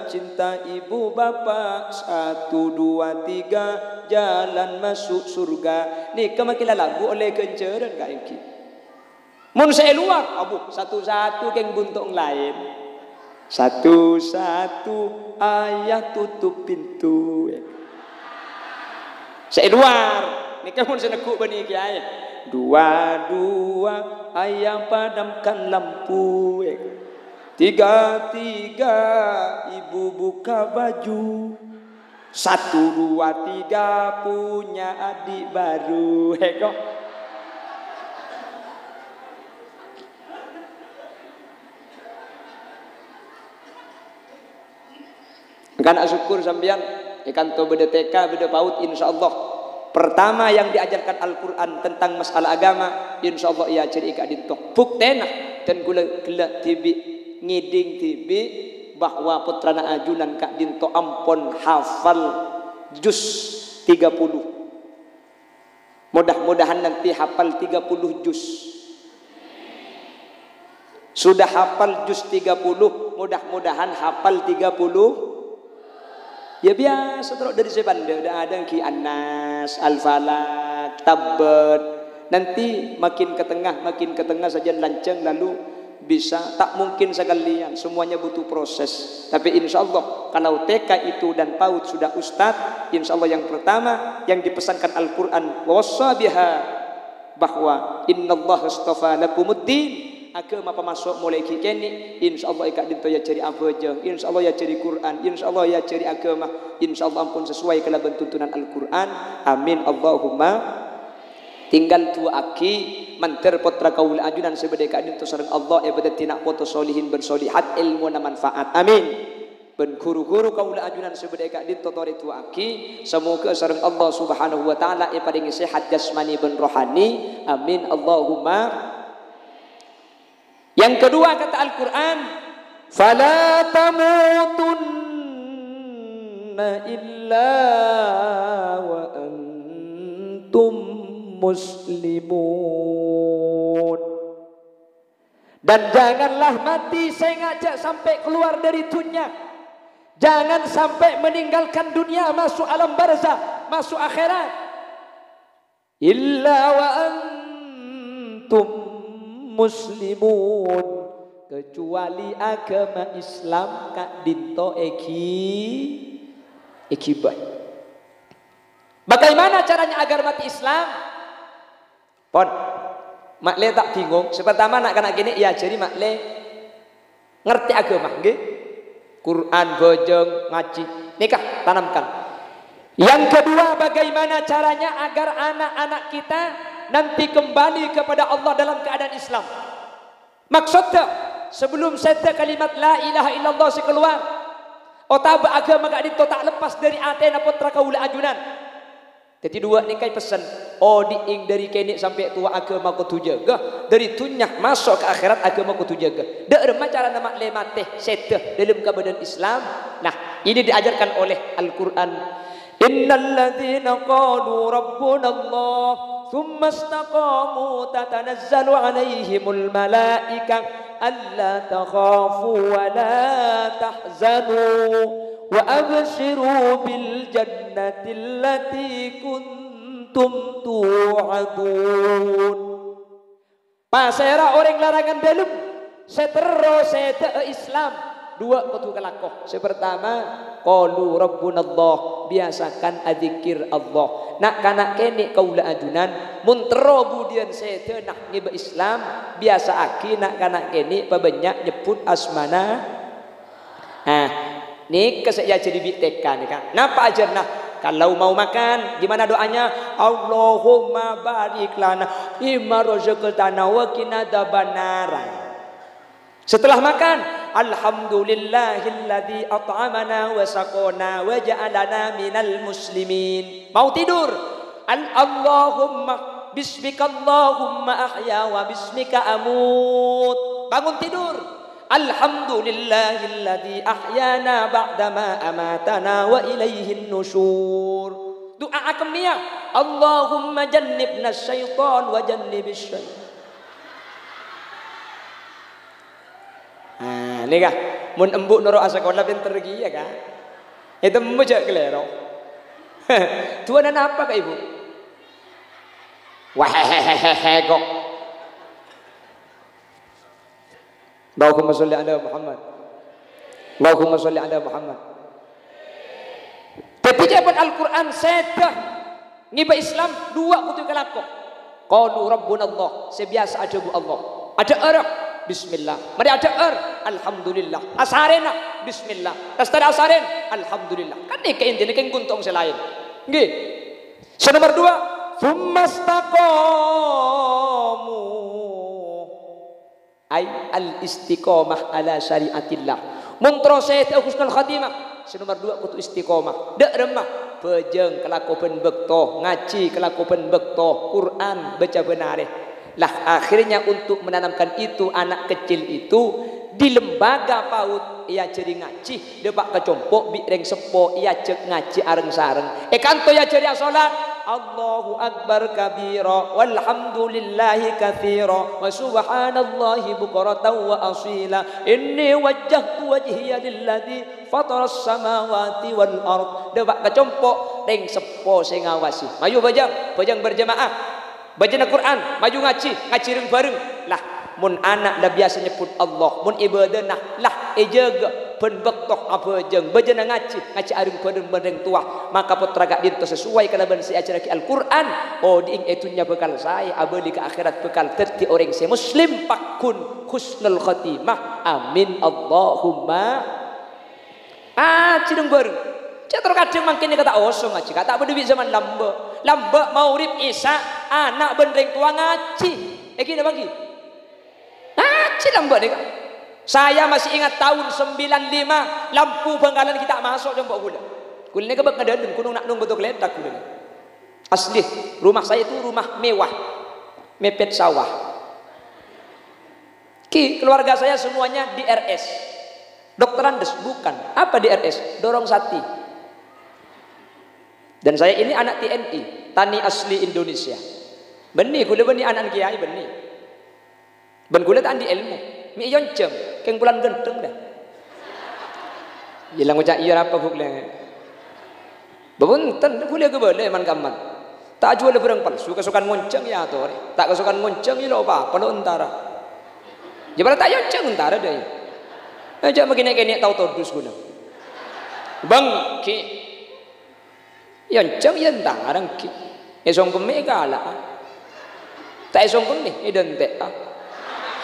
cinta ibu bapa, 1, 2, 3 jalan masuk surga. Nih kemakilah lagu oleh kenceran kak Engki. Mun saya luar, abu satu-satu keng buntung lain. Satu-satu ayah tutup pintu. Saya luar, nih kamu saya nekuk bani kiai. Dua-dua ayah padamkan lampu. Tiga-tiga ibu buka baju. 1, 2, 3 punya adik baru. Kok kan syukur sambian ikan to beda TK beda PAUD insyaallah. Pertama yang diajarkan Al-Qur'an tentang masalah agama insyaallah ia ciri ka dintok buktena dan gula tibi ngiding tibi bahwa putrana ajunan kak dinto ampon hafal juz 30. Mudah-mudahan nanti hafal 30 juz. Sudah hafal juz 30, mudah-mudahan hafal 30. Ya biasa terus dari sebanda udah ada ki Anas, Al-Falaq, Tabbat. Nanti makin ke tengah saja lancang lalu bisa tak mungkin sekalian, semuanya butuh proses. Tapi insya Allah kalau TK itu dan PAUD sudah ustad, insya Allah yang pertama yang dipesankan Al-Quran wasabiha bahwa innallaha astafa lakumuddin. Agama pemasuk mulai kini insyaallah ikat dinto ya cari apa aja, insyaallah ya cari Quran, insyaallah ya cari agama, insyaallah ampun sesuai kelaban tuntunan Al-Quran. Amin Allahumma. Tinggal tua aki manter potra kaul ajunan sebede kak dinto sareng Allah ibadat tina foto solihin bersolihat ilmu na manfaat. Amin. Ben guru-guru kaul ajunan sebede kak dinto tori tua aki semoga sareng Allah Subhanahu wa taala paringi sehat jasmani ben rohani. Amin Allahumma. Yang kedua kata Al-Quran, fala tamutunna illa wa antum muslimun. Dan janganlah mati sengaja sampai keluar dari dunia. Jangan sampai meninggalkan dunia masuk alam barzah, masuk akhirat. Illa wa antum muslimun, kecuali agama Islam kak dinto eki baik. Bagaimana caranya agar mati Islam? Pon, makle tak bingung. Pertama nak kena gini ya jadi makle ngerti agama, nggih? Quran, bojong, ngaji, nikah tanamkan. Yang kedua bagaimana caranya agar anak-anak kita nanti kembali kepada Allah dalam keadaan Islam. Maksudnya sebelum saya kalimat la ilaha illallah sekeluar otak agama gak dito tak lepas dari atena putra kaula ajunan. Jadi dua ni kai pesan diing dari kenik sampai tua agama ku tu jaga, dari tunyah masuk ke akhirat agama ku tu jaga. Dak remah cara nama le mate seteh dalam keadaan Islam. Nah, ini diajarkan oleh Al-Qur'an. Innal ladzina qalu rabbuna Allah thumma istaqamu tatanazzalu alaihimul malaikah alla takhafu wa la tahzanu wa abshiru bil jannati allati kuntum tu'adun. Pasera orang larangan dalam setero sete Islam dua kutu kelakoh. Sepertama, qalu rabbunallah, biasakan adzikir Allah. Nak kanak kene kaula ajunan mun tero budian sete nak ngiba Islam, biasa aki nak kanak kene pabanyak nyebut asmana. Nih kesaya jadi biteka nih kan. Napa ajarna? Kalau mau makan, gimana doanya? Allahumma barik lana imma razaqtana wa qina adzabannar. Setelah makan, alhamdulillahilladzi at'amana wa saqona wa ja'alana minal muslimin. Mau tidur, Allahumma bismika Allahumma ahya wa bismika amut. Bangun tidur, alhamdulillahilladzi ahyana ba'dama amatana wa ilaihin nusyur. Doa akmiyah, Allahumma jannibna syaitan wa jannibis syaitan. Ini kah mun embuk noro sekolah pinter gi ya kan. Itu mujak kelero. Tuan apa kak ibu? Wahehehehe kok. Allahumma sholli ala Muhammad. Allahumma sholli ala Muhammad. Tapi jabat Al-Quran sedah ngiba Islam dua kutu kelakok. Qalu rabbunallah, sebiasa ada bu Allah. Ada arah bismillah. Mari ada alhamdulillah. Asarena bismillah. Tastada asaren alhamdulillah. Kan nek intine keng guntong selain. Nggih. Nomor 2, tsumastaqamu. Ai al istiqomah ala syariatillah. Mun proses husnul khatimah. Nomor 2 kudu istiqomah. Dak remah bejeng kelakuan bekto, ngaji kelakuan bekto, Quran baca benare. Lah akhirnya untuk menanamkan itu anak kecil itu di lembaga PAUD ia jadi ngaji depak kecompok bireng sepo ia cek ngaji areng sareng kanto ya jadi salat Allahu akbar kabira walhamdulillahi katsira wa subhanallahi bukratan wa asila inni wajjahtu wajhiya lilladzi fataras samawati wal ard depak kecompok reng sepo sing ngawasi mayu bajang berjamaah baca Quran, maju ngaji bareng lah. Mun anak dah biasa nyebut Allah, mun ibadah lah ejaga pen bektok apa jeng baca ngaji areng bareng tua, maka putra gak dinto sesuai kalaban si acara Al-Quran. Oh diing etunya bekal saya abadi ke akhirat bekal terti orang si muslim pakun husnul khatimah. Amin Allahumma. Cideng bareng. Catur kadang makin kata osong ngaji, kata berdua zaman lamba maurib Isa anak bendeng tua ngaji. Gini bagi ngaji lamba nih. Saya masih ingat tahun 95 lampu Bangkalan kita masuk jempol gula. Gula ini kebak ngadain kunung nak nung betul letak gula. Asli rumah saya itu rumah mewah, mepet sawah. Keluarga saya semuanya di RS. Dokter Andes bukan. Apa di RS? Dorong sati. Dan saya ini anak TNI, tani asli Indonesia. Benih kula benih anak kiai benih. Ben kula tak andi ilmu. Mi yonceng, keng bulan genteng dah. Jelang ucap iya apa kula. Bebunten kula ke boleh man kaman. Tak jual berang palsu kesukaan ngonceng ya to. Tak kesukaan ngonceng ya lo apa entara. Jebal tak yonceng entara deh. Aja begini kene tahu todus guna. Bang ki yonceng yen tarang ki esong keme kala tak esong keme eden te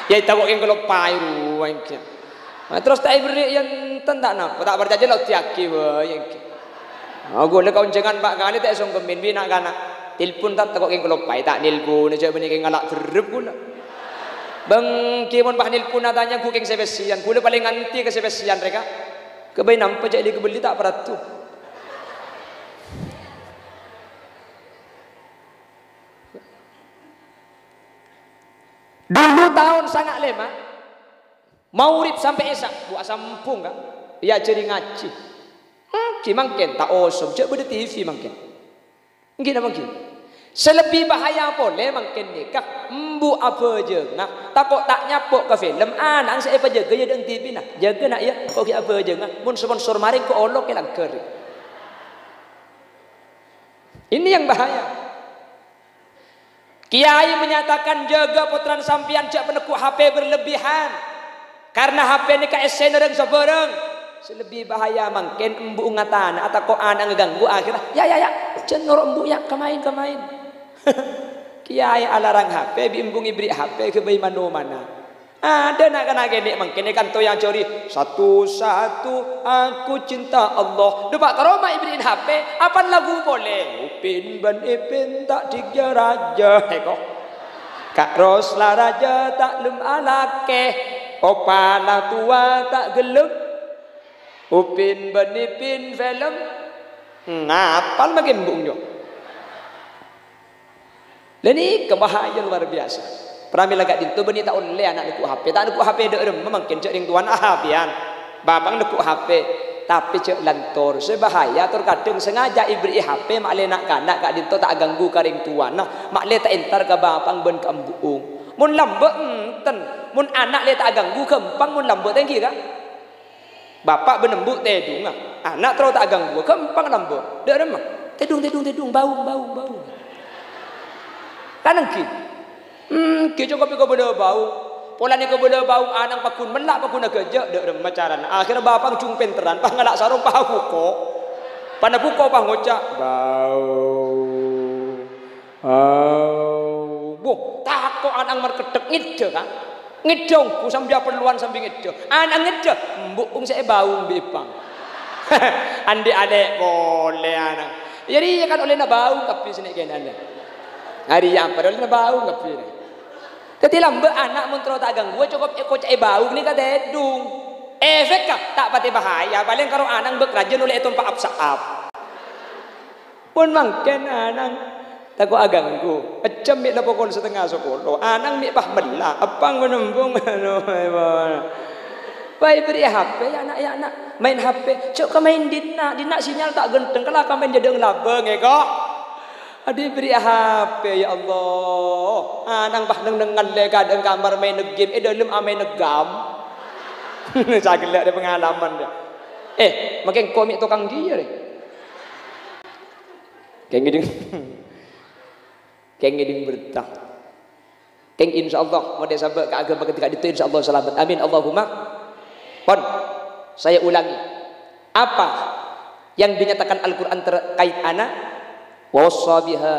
ya tahu yang kalau pairu yang ki terus tak beri yang tanda napa tak percaya lo tiaki yang ki aku le kauncengan pak kali tak esong keme bina kana telepon tak tahu yang kalau pai tak nelpon aja beni keng ngalak derep guna bang ki mon bah nelpon adanya ku keng sebesian ku le paling anti ke sebesian mereka kebai nampak jadi kebeli tak peratu. Dulu tahun sangat lema maurib sampai esak buat sampung kan ya jadi ngaji mungkin tak osum cek beda TV mungkin mungkin selebih bahaya boleh mungkin nikah embu apa je nah takut tak nyapok ke film anak saya apa jaga ya dengan TV nah jaga nak ya kok apa je nah mun sponsor mari ke olok ke langker ini yang bahaya. Kiai menyatakan jaga putran sampian cak penekuk HP berlebihan. Karena HP ni ka esen orang seberang. Selebih bahaya mungkin embu ngatan atau ko anak ngeganggu akhirnya. Ya. Cenur embu ya kemain. Kiai alarang HP bimbung ibri HP ke bayi mana. Ada nak gini mungkin kan to yang curi satu-satu aku cinta Allah. Depak karoma ibrin HP apa lagu boleh? Upin ban ipin tak tiga raja. Kok Kak Rosla raja tak lem alake. Opala tua tak gelem. Upin ban ipin film. Ngapal makin bungnya. Ini kebahayaan luar biasa. Pramila gak dintu beni tak oleh anak nekuk HP. Tak nekuk HP dek rem mungkin cek ring tuan pian. Babang nekuk HP tapi cek lantor sebahaya terkadang sengaja ibri HP mak le nak kanak gak dintu tak ganggu ka ring tuan. Nah, mak le tak entar ka babang ben ka embuung. Mun lambe enten, mun anak le tak ganggu kempang mun lambe tengki ka. Bapak benembuk tedung anak terus tak ganggu kempang lambe. Dek rem tedung bau. Kanang ki Kejo kopi kau benda bau, pola ni kau benda bau, anang pakun melak pakun nak kerja, dek remacaran. Akhirnya bapang cumpen teran, pah ngalak sarung pah buko, pada buko pah ngocak bau, boh tak kau anang marketek ngide kan, ngidong ku sambil perluan sambil ngide, anang ngide, mbuk saya bau bipang, andi adek boleh anang, jadi kan oleh nak bau tapi sini kenan hari yang pada oleh nak bau tapi Tadi lambe anak muntro tak ganggu cukup ikut cai bau ni kata edung. Efek kah tak pati bahaya. Paling kalau anak bekerja oleh itu pak apsaap. Pun mangken anak tak kau aganggu. Ecem mik lapokon setengah sekolah. Anak mik pah belah. Apang menembung anu. Baik beri HP ya anak main HP. Cuk kau main dina sinyal tak genteng. Kalau kau main jadi ngelabeng kok. Adi beri HP ya Allah. Anang bah dengan lega dan kamar main game. Dalam main negam. Saya gelak ada pengalaman dia. Makin komik tukang dia deh. Keng ngiding bertah. Keng insyaallah mau dia sabar ke agama ketika itu insyaallah selamat. Amin Allahumma. Pon saya ulangi. Apa yang dinyatakan Al-Qur'an terkait anak? Wassa biha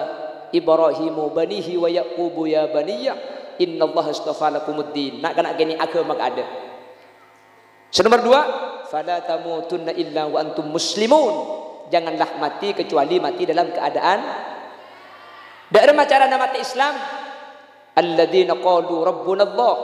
Ibrahimu banihi wa Yaqubu ya baniya innallaha astafa lakumuddin. Nak kena gini agama ada. Nomor 2, fala tamutunna illa wa antum muslimun. Janganlah mati kecuali mati dalam keadaan daerah cara mati Islam. Alladzina qalu rabbuna Allah.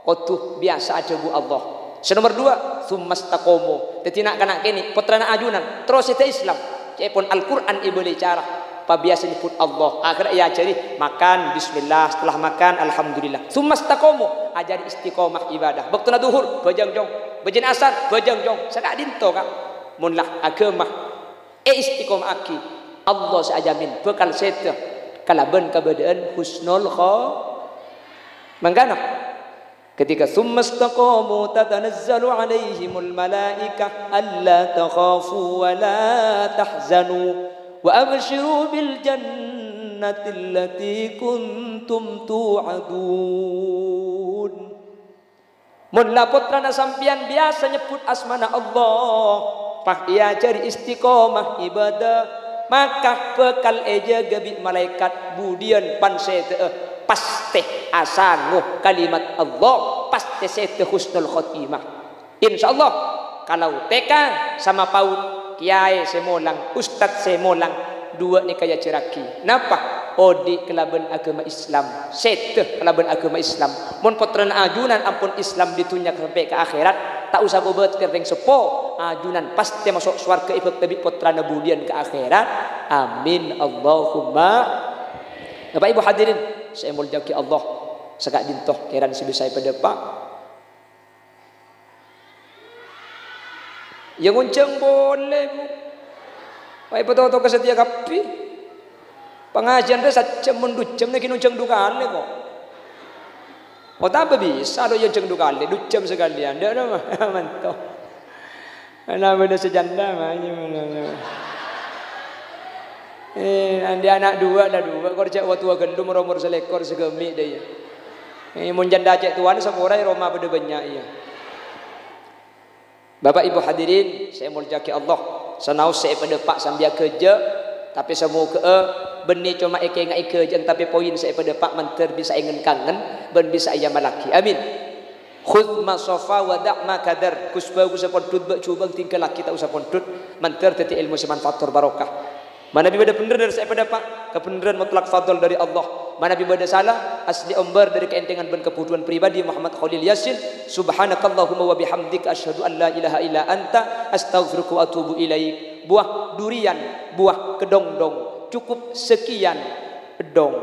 Qatuh biasa ada bu Allah. Nomor 2, summastaqamu. Jadi nak kena gini putrana ajunan terus itu Islam. Cepon Al-Quran ibu cara apa biasa nyebut Allah akhirnya ya jadi makan bismillah setelah makan alhamdulillah summastaqamu ajari istiqomah ibadah waktu duhur bajang jong bajin asar bajang jong sakak dinto kak munlah agama istiqomah aki Allah seajamin bekal seta kalaban kabadaan husnul mangkana ketika summastaqamu tatanazzalu alaihimul malaikah alla takhafu wa la tahzanu wa abshiru bil jannati allati kuntum tu'adun. Mun lapotrana sampian biasa nyebut asmana Allah, pah ia cari istiqomah ibadah, maka bekal eja gabi malaikat budian pansete pasti asanguh kalimat Allah pasti sete husnul khotimah insyaallah. Kalau TK sama PAUD kiai semolang ustaz semolang dua ni kaya ceraki napa odi kelaban agama Islam sete kelaban agama Islam mun potran ajunan ampun Islam ditunyak sampai ke akhirat tak usah gobat kering sepo ajunan pasti masuk surga ikut tabi potran budian ke akhirat amin Allahumma. Bapak Ibu hadirin saya muljaki Allah sekak dintoh kiran sebisai pada pak yang unceng boleh bu baik betul-betul kesetia kapi pengajian dia saja menducem lagi unceng dukale kok oh tak bisa lo yang unceng dukale ducem sekalian dia ada mantap anak benda sejanda mana andi anak dua kerja waktu gendum umur selekor segemi dia. Mun janda cek tuan sekorai Roma pada banyak iya. Bapak Ibu hadirin, saya muljaki Allah. Senau saya pada pak sambil kerja, tapi semua ke benih cuma eke ngai kerja, tapi poin saya pada pak manter bisa ingin kangen, ben bisa ayam malaki. Amin. Khudh ma safa wa da' ma kadar. Kusbau kusapon tut ba cubang tingkah laki tak usah pontut. Manter teti ilmu seman faktor barokah. Mana bi bada bener dari saya pada pak, kebenaran mutlak fadl dari Allah. Mana bi bada salah, asli umbar dari keentengan ben kebutuhan pribadi Muhammad Khalil Yasin. Subhanakallahumma wa bihamdika asyhadu an la ilaha illa anta astaghfiruka wa atubu ilaik. Buah durian, buah kedongdong. Cukup sekian dong.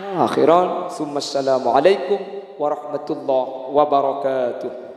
Akhiran, assalamualaikum warahmatullahi wabarakatuh.